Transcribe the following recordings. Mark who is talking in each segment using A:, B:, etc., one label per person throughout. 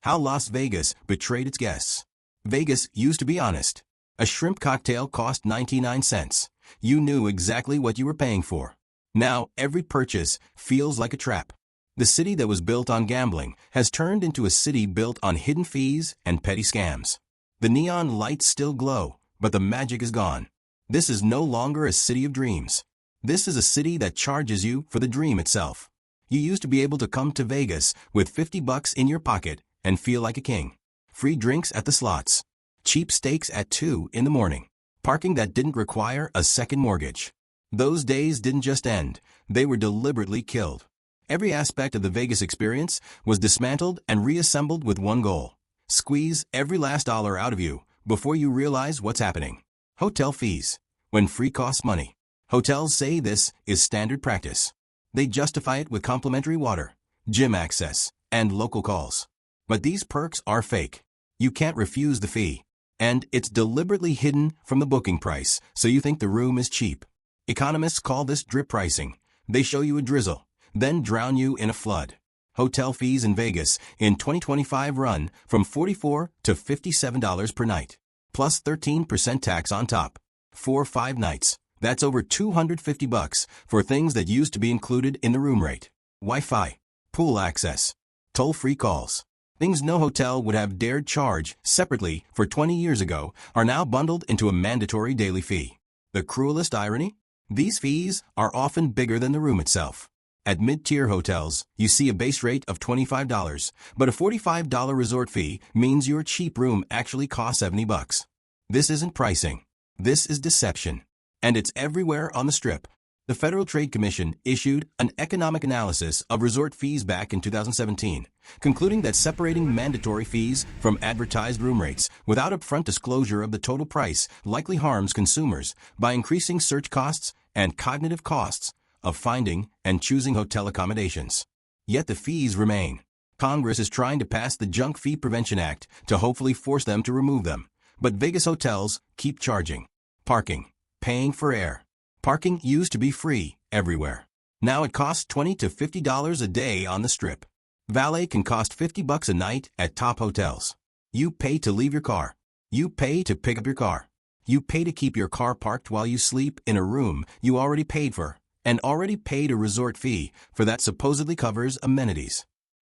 A: How Las Vegas betrayed its guests. Vegas used to be honest. A shrimp cocktail cost 99 cents. You knew exactly what you were paying for. Now, every purchase feels like a trap. The city that was built on gambling has turned into a city built on hidden fees and petty scams. The neon lights still glow, but the magic is gone. This is no longer a city of dreams. This is a city that charges you for the dream itself. You used to be able to come to Vegas with $50 in your pocket and feel like a king. Free drinks at the slots. Cheap steaks at 2 in the morning. Parking that didn't require a second mortgage. Those days didn't just end, they were deliberately killed. Every aspect of the Vegas experience was dismantled and reassembled with one goal. Squeeze every last dollar out of you before you realize what's happening. Hotel fees. When free costs money. Hotels say this is standard practice. They justify it with complimentary water, gym access, and local calls. But these perks are fake. You can't refuse the fee. And it's deliberately hidden from the booking price, so you think the room is cheap. Economists call this drip pricing. They show you a drizzle, then drown you in a flood. Hotel fees in Vegas in 2025 run from $44 to $57 per night, plus 13% tax on top. 4 or 5 nights. That's over $250 for things that used to be included in the room rate. Wi-Fi, pool access, toll-free calls. Things no hotel would have dared charge separately for 20 years ago are now bundled into a mandatory daily fee. The cruelest irony? These fees are often bigger than the room itself. At mid-tier hotels, you see a base rate of $25, but a $45 resort fee means your cheap room actually costs $70. This isn't pricing. This is deception. And it's everywhere on the Strip. The Federal Trade Commission issued an economic analysis of resort fees back in 2017, concluding that separating mandatory fees from advertised room rates without upfront disclosure of the total price likely harms consumers by increasing search costs and cognitive costs of finding and choosing hotel accommodations. Yet the fees remain. Congress is trying to pass the Junk Fee Prevention Act to hopefully force them to remove them. But Vegas hotels keep charging. Parking. Paying for air. Parking used to be free everywhere. Now it costs $20 to $50 a day on the Strip. Valet can cost $50 a night at top hotels. You pay to leave your car. You pay to pick up your car. You pay to keep your car parked while you sleep in a room you already paid for, and already paid a resort fee for that supposedly covers amenities.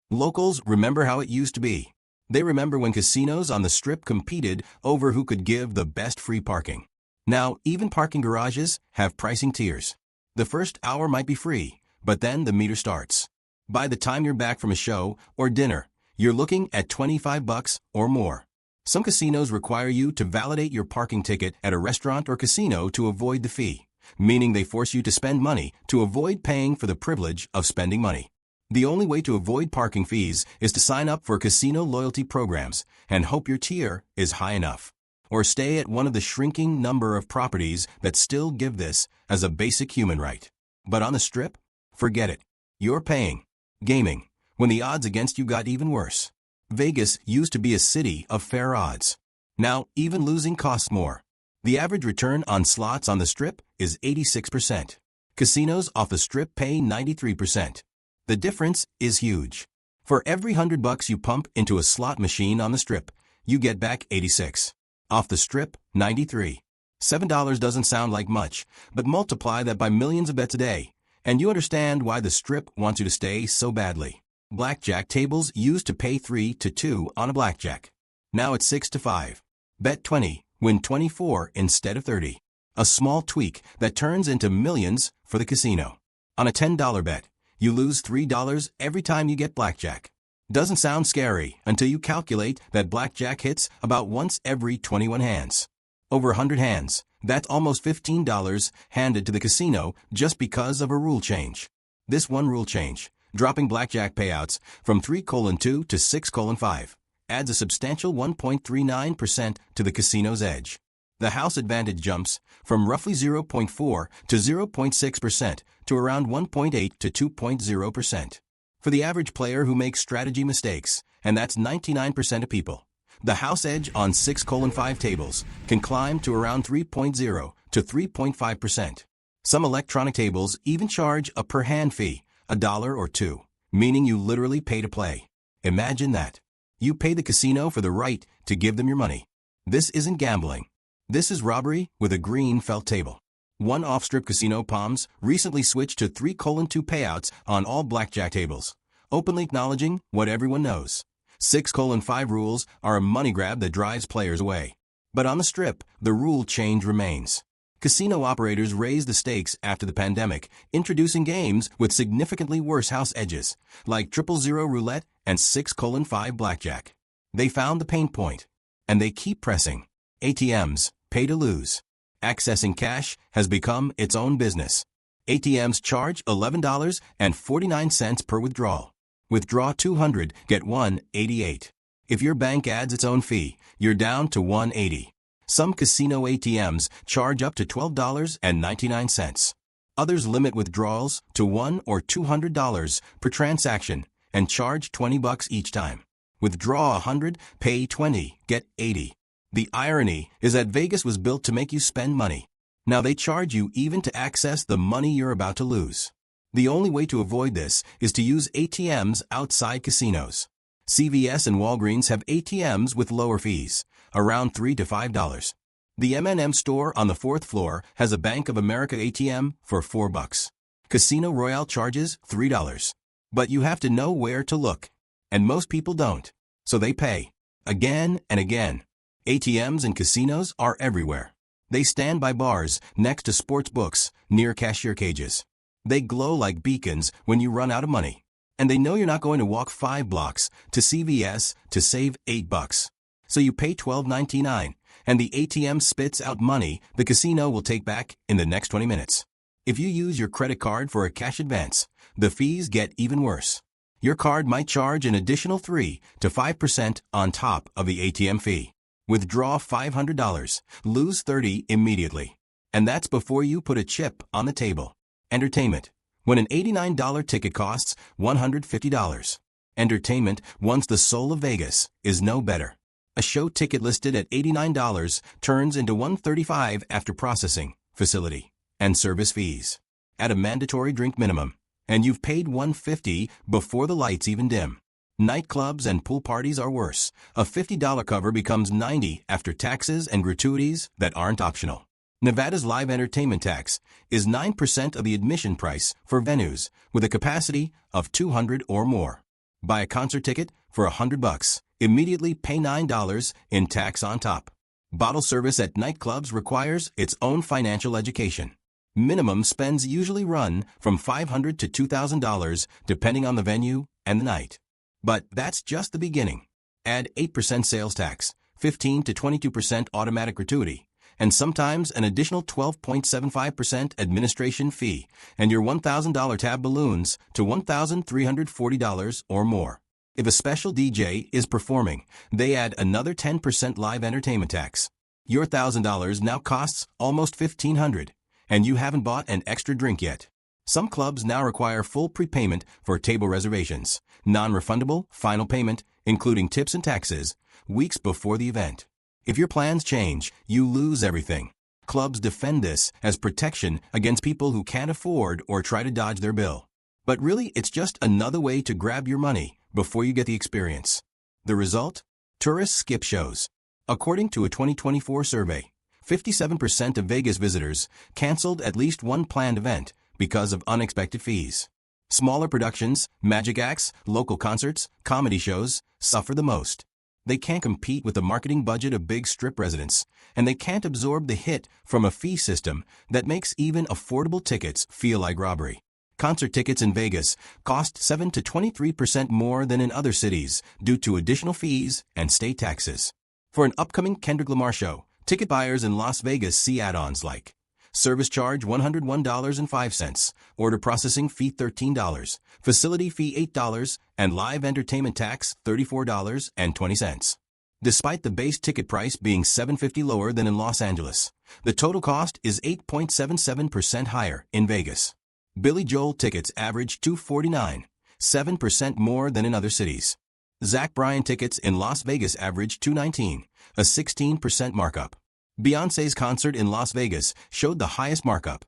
A: Locals remember how it used to be. They remember when casinos on the Strip competed over who could give the best free parking. Now, even parking garages have pricing tiers. The first hour might be free, but then the meter starts. By the time you're back from a show or dinner, you're looking at $25 or more. Some casinos require you to validate your parking ticket at a restaurant or casino to avoid the fee, meaning they force you to spend money to avoid paying for the privilege of spending money. The only way to avoid parking fees is to sign up for casino loyalty programs and hope your tier is high enough. Or stay at one of the shrinking number of properties that still give this as a basic human right. But on the Strip? Forget it. You're paying. Gaming. When the odds against you got even worse. Vegas used to be a city of fair odds. Now, even losing costs more. The average return on slots on the Strip is 86%. Casinos off the Strip pay 93%. The difference is huge. For every $100 you pump into a slot machine on the Strip, you get back 86. Off the Strip, 93. $7 doesn't sound like much, but multiply that by millions of bets a day, and you understand why the Strip wants you to stay so badly. Blackjack tables used to pay 3 to 2 on a blackjack. Now it's 6 to 5. Bet 20, win 24 instead of 30. A small tweak that turns into millions for the casino. On a $10 bet, you lose $3 every time you get blackjack. Doesn't sound scary until you calculate that blackjack hits about once every 21 hands. Over 100 hands, that's almost $15 handed to the casino just because of a rule change. This one rule change, dropping blackjack payouts from 3:2 to 6:5, adds a substantial 1.39% to the casino's edge. The house advantage jumps from roughly 0.4 to 0.6% to around 1.8 to 2.0%. For the average player who makes strategy mistakes, and that's 99% of people, the house edge on 6:5 tables can climb to around 3.0 to 3.5%. Some electronic tables even charge a per-hand fee, $1 or $2, meaning you literally pay to play. Imagine that. You pay the casino for the right to give them your money. This isn't gambling. This is robbery with a green felt table. One off-strip casino, Palms, recently switched to 3:2 payouts on all blackjack tables, openly acknowledging what everyone knows. 6:5 rules are a money grab that drives players away. But on the Strip, the rule change remains. Casino operators raised the stakes after the pandemic, introducing games with significantly worse house edges, like 000 roulette and 6:5 blackjack. They found the pain point, and they keep pressing. ATMs, pay to lose. Accessing cash has become its own business. ATMs charge $11.49 per withdrawal. Withdraw 200, get $1.88. If your bank adds its own fee, you're down to $1.80. Some casino ATMs charge up to $12.99. Others limit withdrawals to $100 or $200 per transaction and charge $20 each time. Withdraw 100, pay 20, get 80. The irony is that Vegas was built to make you spend money. Now they charge you even to access the money you're about to lose. The only way to avoid this is to use ATMs outside casinos. CVS and Walgreens have ATMs with lower fees, around $3 to $5. The M&M store on the 4th floor has a Bank of America ATM for $4. Casino Royale charges $3. But you have to know where to look. And most people don't. So they pay. Again and again. ATMs in casinos are everywhere. They stand by bars, next to sports books, near cashier cages. They glow like beacons when you run out of money. And they know you're not going to walk 5 blocks to CVS to save $8. So you pay $12.99, and the ATM spits out money the casino will take back in the next 20 minutes. If you use your credit card for a cash advance, the fees get even worse. Your card might charge an additional 3 to 5% on top of the ATM fee. Withdraw $500, lose $30 immediately. And that's before you put a chip on the table. Entertainment. When an $89 ticket costs $150. Entertainment, once the soul of Vegas, is no better. A show ticket listed at $89 turns into $135 after processing, facility, and service fees. At a mandatory drink minimum. And you've paid $150 before the lights even dim. Nightclubs and pool parties are worse. A $50 cover becomes $90 after taxes and gratuities that aren't optional. Nevada's live entertainment tax is 9% of the admission price for venues with a capacity of 200 or more. Buy a concert ticket for $100. Immediately pay $9 in tax on top. Bottle service at nightclubs requires its own financial education. Minimum spends usually run from $500 to $2,000 depending on the venue and the night. But that's just the beginning. Add 8% sales tax, 15 to 22% automatic gratuity, and sometimes an additional 12.75% administration fee, and your $1,000 tab balloons to $1,340 or more. If a special DJ is performing, they add another 10% live entertainment tax. Your $1,000 now costs almost $1,500, and you haven't bought an extra drink yet. Some clubs now require full prepayment for table reservations, non-refundable final payment, including tips and taxes, weeks before the event. If your plans change, you lose everything. Clubs defend this as protection against people who can't afford or try to dodge their bill. But really, it's just another way to grab your money before you get the experience. The result? Tourists skip shows. According to a 2024 survey, 57% of Vegas visitors canceled at least one planned event because of unexpected fees. Smaller productions, magic acts, local concerts, comedy shows suffer the most. They can't compete with the marketing budget of big Strip residents, and they can't absorb the hit from a fee system that makes even affordable tickets feel like robbery. Concert tickets in Vegas cost 7 to 23% more than in other cities due to additional fees and state taxes. For an upcoming Kendrick Lamar show, ticket buyers in Las Vegas see add-ons like service charge $101.05, order processing fee $13, facility fee $8, and live entertainment tax $34.20. Despite the base ticket price being $750 lower than in Los Angeles, the total cost is 8.77% higher in Vegas. Billy Joel tickets average $249, 7% more than in other cities. Zach Bryan tickets in Las Vegas average $219, a 16% markup. Beyoncé's concert in Las Vegas showed the highest markup.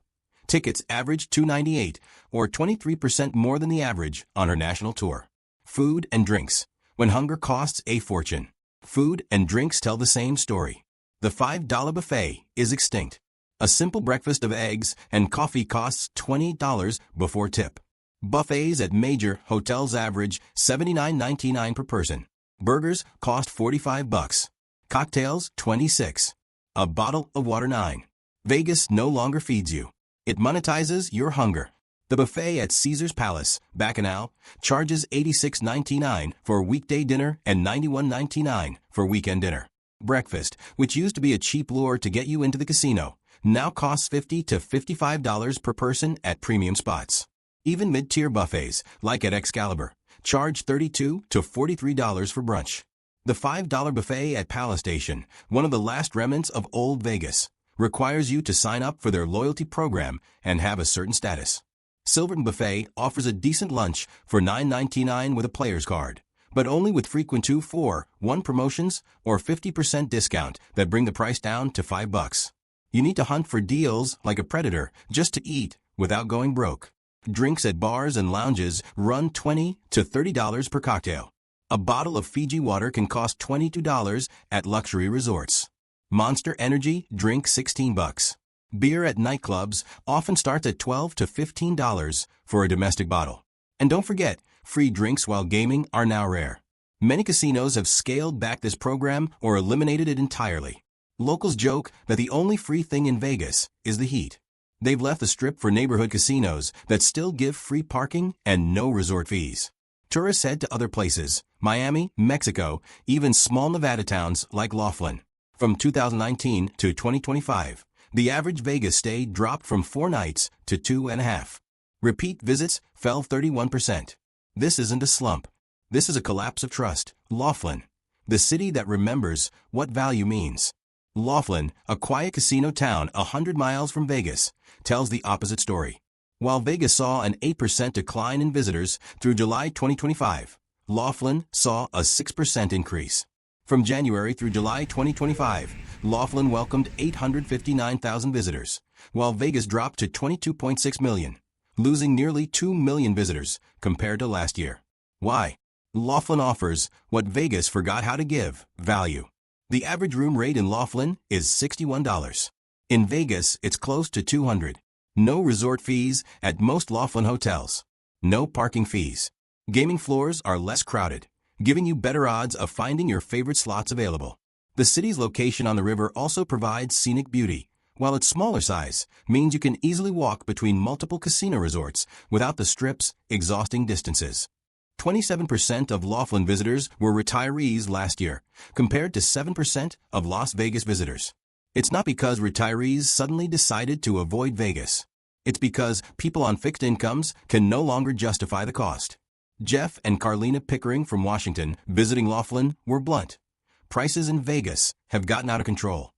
A: Tickets averaged $298, or 23% more than the average on her national tour. Food and drinks. when hunger costs a fortune. Food and drinks tell the same story. The $5 buffet is extinct. A simple breakfast of eggs and coffee costs $20 before tip. Buffets at major hotels average $79.99 per person. Burgers cost $45. Cocktails $26. A bottle of water $9. Vegas no longer feeds you. It monetizes your hunger. The buffet at Caesar's Palace, Bacchanal, charges $86.99 for a weekday dinner and $91.99 for weekend dinner. Breakfast, which used to be a cheap lure to get you into the casino, now costs $50 to $55 per person at premium spots. Even mid-tier buffets, like at Excalibur, charge $32 to $43 for brunch. The $5 buffet at Palace Station, one of the last remnants of old Vegas, requires you to sign up for their loyalty program and have a certain status. Silverton Buffet offers a decent lunch for $9.99 with a player's card, but only with frequent 2-for-1 promotions or 50% discount that bring the price down to $5. You need to hunt for deals like a predator just to eat without going broke. Drinks at bars and lounges run $20 to $30 per cocktail. A bottle of Fiji water can cost $22 at luxury resorts. Monster Energy drink $16. Beer at nightclubs often starts at $12 to $15 for a domestic bottle. And don't forget, free drinks while gaming are now rare. Many casinos have scaled back this program or eliminated it entirely. Locals joke that the only free thing in Vegas is the heat. They've left the strip for neighborhood casinos that still give free parking and no resort fees. Tourists head to other places, Miami, Mexico, even small Nevada towns like Laughlin. From 2019 to 2025, the average Vegas stay dropped from 4 nights to 2.5. Repeat visits fell 31%. This isn't a slump. This is a collapse of trust. Laughlin, the city that remembers what value means. Laughlin, a quiet casino town 100 miles from Vegas, tells the opposite story. While Vegas saw an 8% decline in visitors through July 2025, Laughlin saw a 6% increase. From January through July 2025, Laughlin welcomed 859,000 visitors, while Vegas dropped to 22.6 million, losing nearly 2 million visitors compared to last year. Why? Laughlin offers what Vegas forgot how to give: value. The average room rate in Laughlin is $61. In Vegas, it's close to $200. No resort fees at most Laughlin hotels. No parking fees. Gaming floors are less crowded, giving you better odds of finding your favorite slots available. The city's location on the river also provides scenic beauty, while its smaller size means you can easily walk between multiple casino resorts without the strip's exhausting distances. 27% of Laughlin visitors were retirees last year, compared to 7% of Las Vegas visitors. It's not because retirees suddenly decided to avoid Vegas. It's because people on fixed incomes can no longer justify the cost. Jeff and Carlina Pickering from Washington visiting Laughlin were blunt. Prices in Vegas have gotten out of control.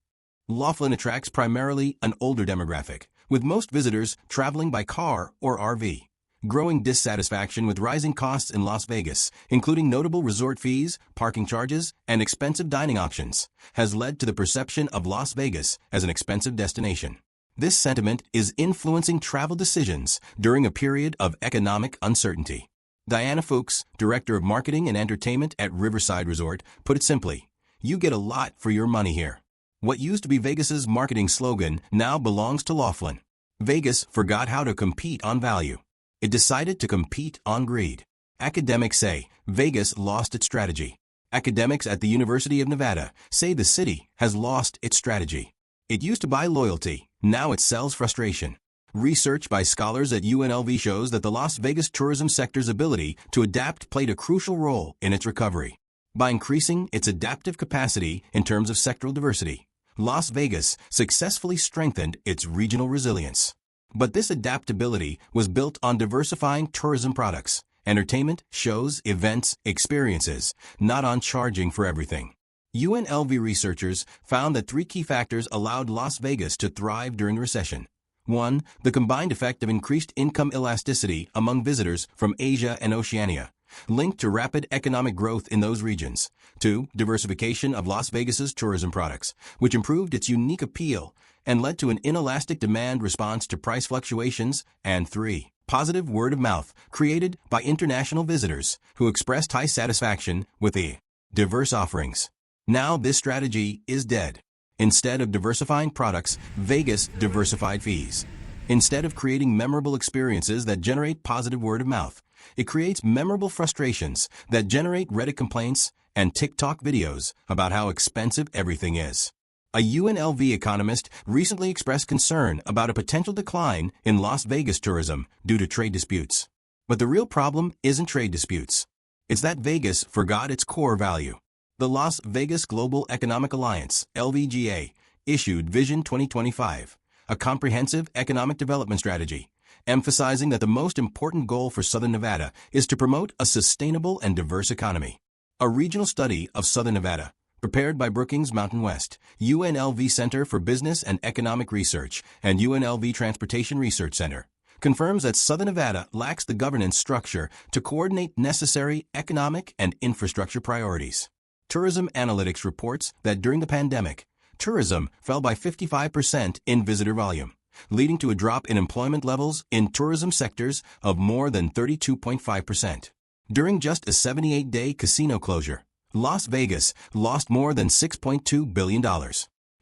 A: Laughlin attracts primarily an older demographic, with most visitors traveling by car or RV. Growing dissatisfaction with rising costs in Las Vegas, including notable resort fees, parking charges, and expensive dining options, has led to the perception of Las Vegas as an expensive destination. This sentiment is influencing travel decisions during a period of economic uncertainty. Diana Fuchs, Director of Marketing and Entertainment at Riverside Resort, put it simply: you get a lot for your money here. What used to be Vegas's marketing slogan now belongs to Laughlin. Vegas forgot how to compete on value. It decided to compete on greed. Academics say Vegas lost its strategy. Academics at the University of Nevada say the city has lost its strategy. It used to buy loyalty, now it sells frustration. Research by scholars at UNLV shows that the Las Vegas tourism sector's ability to adapt played a crucial role in its recovery. By increasing its adaptive capacity in terms of sectoral diversity, Las Vegas successfully strengthened its regional resilience. But this adaptability was built on diversifying tourism products, entertainment, shows, events, experiences, not on charging for everything. UNLV researchers found that 3 key factors allowed Las Vegas to thrive during the recession. 1. The combined effect of increased income elasticity among visitors from Asia and Oceania, linked to rapid economic growth in those regions. 2. Diversification of Las Vegas's tourism products, which improved its unique appeal and led to an inelastic demand response to price fluctuations. And 3. Positive word of mouth created by international visitors who expressed high satisfaction with the diverse offerings. Now this strategy is dead. Instead of diversifying products, Vegas diversified fees. Instead of creating memorable experiences that generate positive word of mouth, it creates memorable frustrations that generate Reddit complaints and TikTok videos about how expensive everything is. A UNLV economist recently expressed concern about a potential decline in Las Vegas tourism due to trade disputes. But the real problem isn't trade disputes. It's that Vegas forgot its core value. The Las Vegas Global Economic Alliance, LVGA, issued Vision 2025, a comprehensive economic development strategy, emphasizing that the most important goal for Southern Nevada is to promote a sustainable and diverse economy. A regional study of Southern Nevada, prepared by Brookings Mountain West, UNLV Center for Business and Economic Research, and UNLV Transportation Research Center, confirms that Southern Nevada lacks the governance structure to coordinate necessary economic and infrastructure priorities. Tourism Analytics reports that during the pandemic, tourism fell by 55% in visitor volume, leading to a drop in employment levels in tourism sectors of more than 32.5%. During just a 78-day casino closure, Las Vegas lost more than $6.2 billion.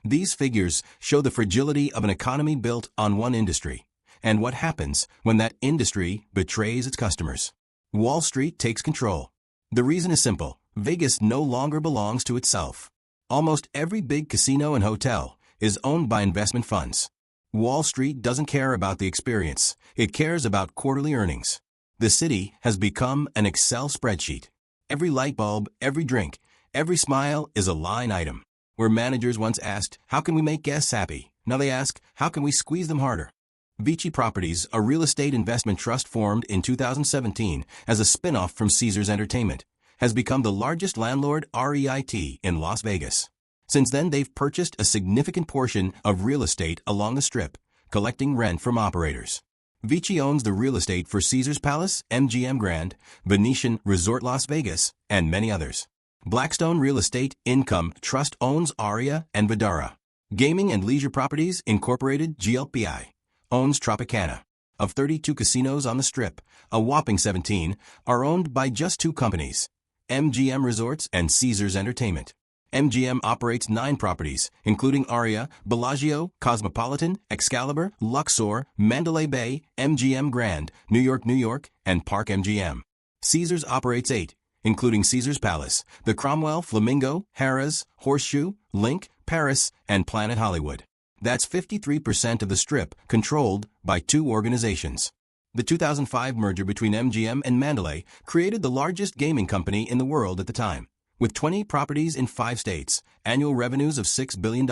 A: These figures show the fragility of an economy built on one industry, and what happens when that industry betrays its customers. Wall Street takes control. The reason is simple: Vegas no longer belongs to itself. Almost every big casino and hotel is owned by investment funds. Wall Street doesn't care about the experience, it cares about quarterly earnings. The city has become an Excel spreadsheet. Every light bulb, every drink, every smile is a line item. Where managers once asked, how can we make guests happy? Now they ask, how can we squeeze them harder? Vici Properties, a real estate investment trust formed in 2017 as a spin-off from Caesars Entertainment, has become the largest landlord REIT in Las Vegas. Since then, they've purchased a significant portion of real estate along the Strip, collecting rent from operators. Vici owns the real estate for Caesars Palace, MGM Grand, Venetian Resort Las Vegas, and many others. Blackstone Real Estate Income Trust owns Aria and Vidara. Gaming and Leisure Properties Incorporated, GLPI, owns Tropicana. Of 32 casinos on the Strip, a whopping 17 are owned by just two companies, MGM Resorts and Caesars Entertainment. MGM operates 9 properties, including Aria, Bellagio, Cosmopolitan, Excalibur, Luxor, Mandalay Bay, MGM Grand, New York, and Park MGM. Caesars operates 8, including Caesars Palace, the Cromwell, Flamingo, Harrah's, Horseshoe, Link, Paris, and Planet Hollywood. That's 53% of the Strip, controlled by 2 organizations. The 2005 merger between MGM and Mandalay created the largest gaming company in the world at the time. With 20 properties in 5 states, annual revenues of $6 billion,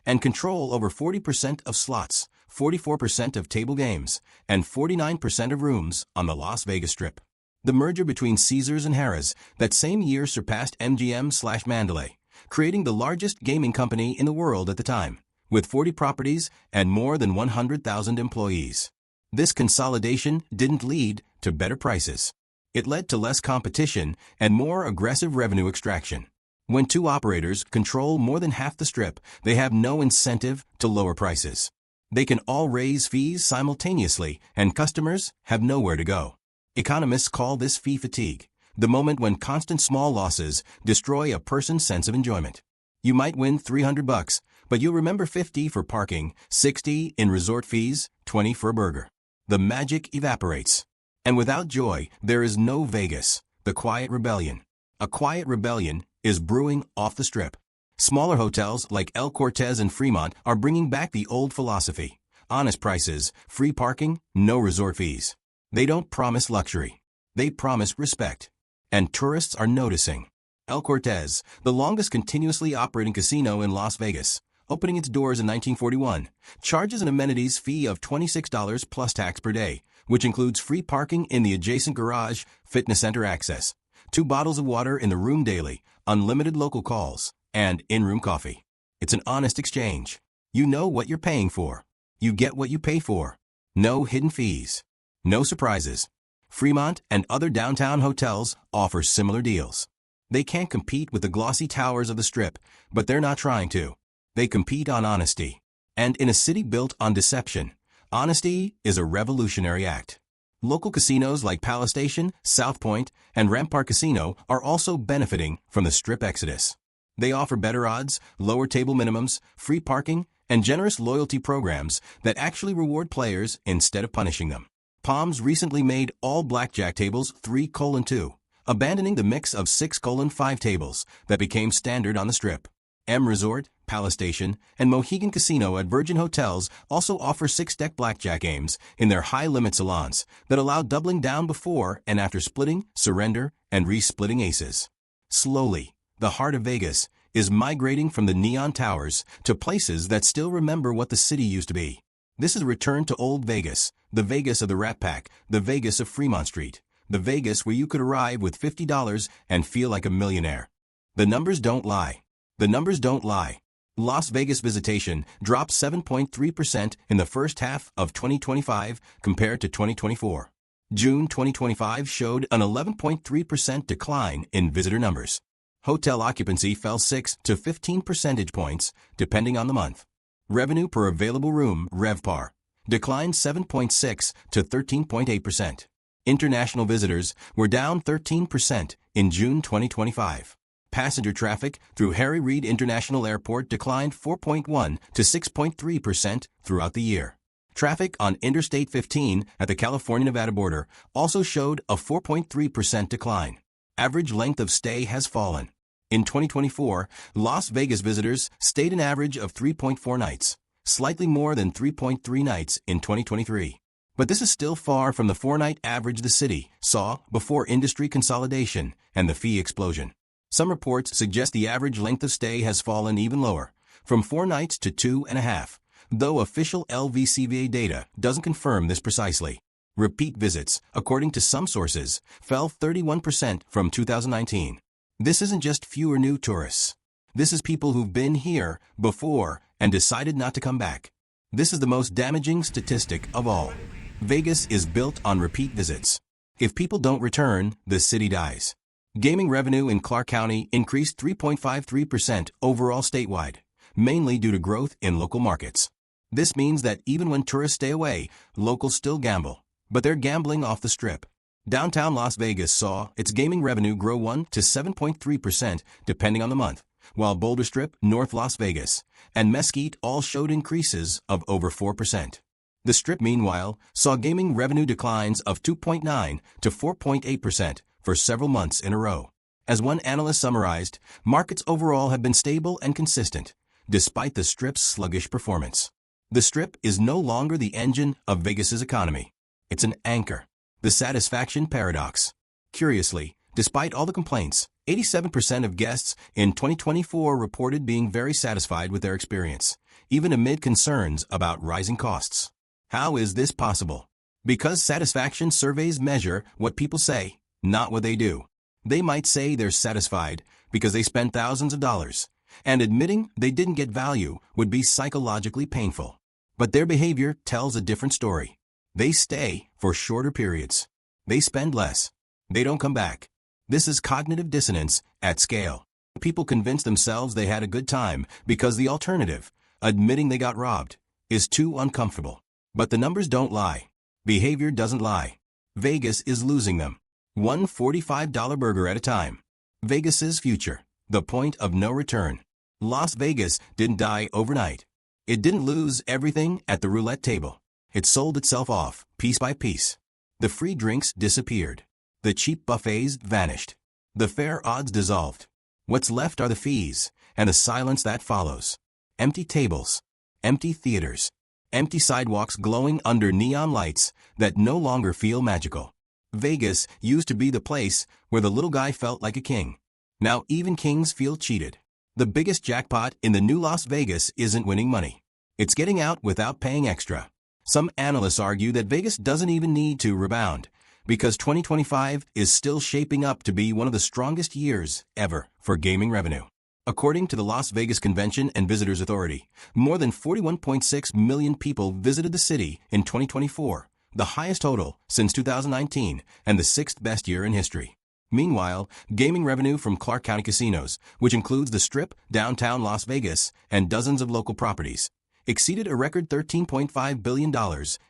A: and control over 40% of slots, 44% of table games, and 49% of rooms on the Las Vegas Strip. The merger between Caesars and Harrah's that same year surpassed MGM/Mandalay, creating the largest gaming company in the world at the time, with 40 properties and more than 100,000 employees. This consolidation didn't lead to better prices. It led to less competition and more aggressive revenue extraction. When 2 operators control more than half the Strip, they have no incentive to lower prices. They can all raise fees simultaneously, and customers have nowhere to go. Economists call this fee fatigue, the moment when constant small losses destroy a person's sense of enjoyment. You might win $300, but you'll remember $50 for parking, $60 in resort fees, $20 for a burger. The magic evaporates. And without joy, there is no Vegas, the quiet rebellion. A quiet rebellion is brewing off the Strip. Smaller hotels like El Cortez and Fremont are bringing back the old philosophy: honest prices, free parking, no resort fees. They don't promise luxury. They promise respect. And tourists are noticing. El Cortez, the longest continuously operating casino in Las Vegas, opening its doors in 1941, charges an amenities fee of $26 plus tax per day, which includes free parking in the adjacent garage, fitness center access, 2 bottles of water in the room daily, unlimited local calls, and in-room coffee. It's an honest exchange. You know what you're paying for. You get what you pay for. No hidden fees. No surprises. Fremont and other downtown hotels offer similar deals. They can't compete with the glossy towers of the Strip, but they're not trying to. They compete on honesty. And in a city built on deception, honesty is a revolutionary act. Local casinos like Palace Station, South Point, and Rampart Casino are also benefiting from the Strip exodus. They offer better odds, lower table minimums, free parking, and generous loyalty programs that actually reward players instead of punishing them. Palms recently made all blackjack tables 3:2, abandoning the mix of 6:5 tables that became standard on the Strip. M Resort, Palace Station, and Mohegan Casino at Virgin Hotels also offer 6-deck blackjack games in their high-limit salons that allow doubling down before and after splitting, surrender, and re-splitting aces. Slowly, the heart of Vegas is migrating from the neon towers to places that still remember what the city used to be. This is a return to old Vegas, the Vegas of the Rat Pack, the Vegas of Fremont Street, the Vegas where you could arrive with $50 and feel like a millionaire. The numbers don't lie. The numbers don't lie. Las Vegas visitation dropped 7.3% in the first half of 2025 compared to 2024. June 2025 showed an 11.3% decline in visitor numbers. Hotel occupancy fell 6 to 15 percentage points, depending on the month. Revenue per available room, RevPAR, declined 7.6 to 13.8%. International visitors were down 13% in June 2025. Passenger traffic through Harry Reid International Airport declined 4.1 to 6.3% throughout the year. Traffic on Interstate 15 at the California-Nevada border also showed a 4.3% decline. Average length of stay has fallen. In 2024, Las Vegas visitors stayed an average of 3.4 nights, slightly more than 3.3 nights in 2023. But this is still far from the 4-night average the city saw before industry consolidation and the fee explosion. Some reports suggest the average length of stay has fallen even lower, from 4 nights to 2.5, though official LVCVA data doesn't confirm this precisely. Repeat visits, according to some sources, fell 31% from 2019. This isn't just fewer new tourists. This is people who've been here before and decided not to come back. This is the most damaging statistic of all. Vegas is built on repeat visits. If people don't return, the city dies. Gaming revenue in Clark County increased 3.53% overall statewide, mainly due to growth in local markets. This means that even when tourists stay away, locals still gamble, but they're gambling off the Strip. Downtown Las Vegas saw its gaming revenue grow 1 to 7.3% depending on the month, while Boulder Strip, North Las Vegas, and Mesquite all showed increases of over 4%. The Strip, meanwhile, saw gaming revenue declines of 2.9 to 4.8% for several months in a row. As one analyst summarized, markets overall have been stable and consistent, despite the Strip's sluggish performance. The Strip is no longer the engine of Vegas's economy. It's an anchor. The satisfaction paradox. Curiously, despite all the complaints, 87% of guests in 2024 reported being very satisfied with their experience, even amid concerns about rising costs. How is this possible? Because satisfaction surveys measure what people say, not what they do. They might say they're satisfied because they spent thousands of dollars, and admitting they didn't get value would be psychologically painful. But their behavior tells a different story. They stay for shorter periods. They spend less. They don't come back. This is cognitive dissonance at scale. People convince themselves they had a good time because the alternative, admitting they got robbed, is too uncomfortable. But the numbers don't lie. Behavior doesn't lie. Vegas is losing them. One $45 burger at a time. Vegas's future, the point of no return. Las Vegas didn't die overnight. It didn't lose everything at the roulette table. It sold itself off, piece by piece. The free drinks disappeared. The cheap buffets vanished. The fair odds dissolved. What's left are the fees, and the silence that follows. Empty tables. Empty theaters. Empty sidewalks glowing under neon lights that no longer feel magical. Vegas used to be the place where the little guy felt like a king. Now even kings feel cheated. The biggest jackpot in the new Las Vegas isn't winning money. It's getting out without paying extra. Some analysts argue that Vegas doesn't even need to rebound, because 2025 is still shaping up to be one of the strongest years ever for gaming revenue. According to the Las Vegas Convention and Visitors Authority, more than 41.6 million people visited the city in 2024, the highest total since 2019 and the 6th best year in history. Meanwhile, gaming revenue from Clark County casinos, which includes the Strip, downtown Las Vegas, and dozens of local properties, exceeded a record $13.5 billion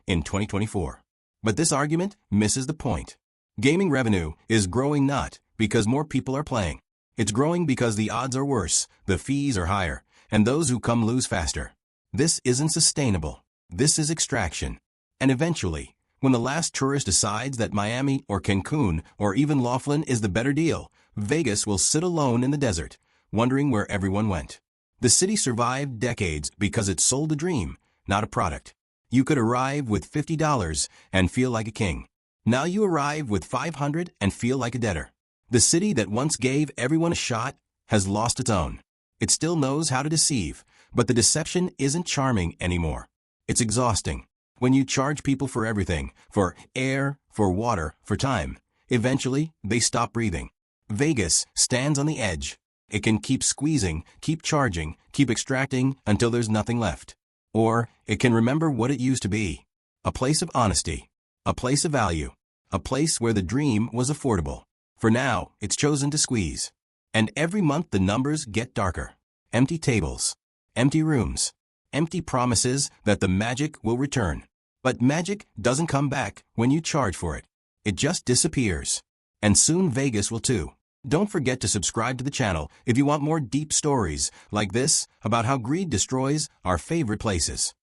A: in 2024. But this argument misses the point. Gaming revenue is growing not because more people are playing. It's growing because the odds are worse, the fees are higher, and those who come lose faster. This isn't sustainable. This is extraction. And eventually, when the last tourist decides that Miami or Cancun or even Laughlin is the better deal, Vegas will sit alone in the desert, wondering where everyone went. The city survived decades because it sold a dream, not a product. You could arrive with $50 and feel like a king. Now you arrive with $500 and feel like a debtor. The city that once gave everyone a shot has lost its own. It still knows how to deceive, but the deception isn't charming anymore. It's exhausting. When you charge people for everything, for air, for water, for time, eventually they stop breathing. Vegas stands on the edge. It can keep squeezing, keep charging, keep extracting until there's nothing left. Or it can remember what it used to be. A place of honesty. A place of value. A place where the dream was affordable. For now, it's chosen to squeeze. And every month the numbers get darker. Empty tables. Empty rooms. Empty promises that the magic will return. But magic doesn't come back when you charge for it. It just disappears. And soon Vegas will too. Don't forget to subscribe to the channel if you want more deep stories like this about how greed destroys our favorite places.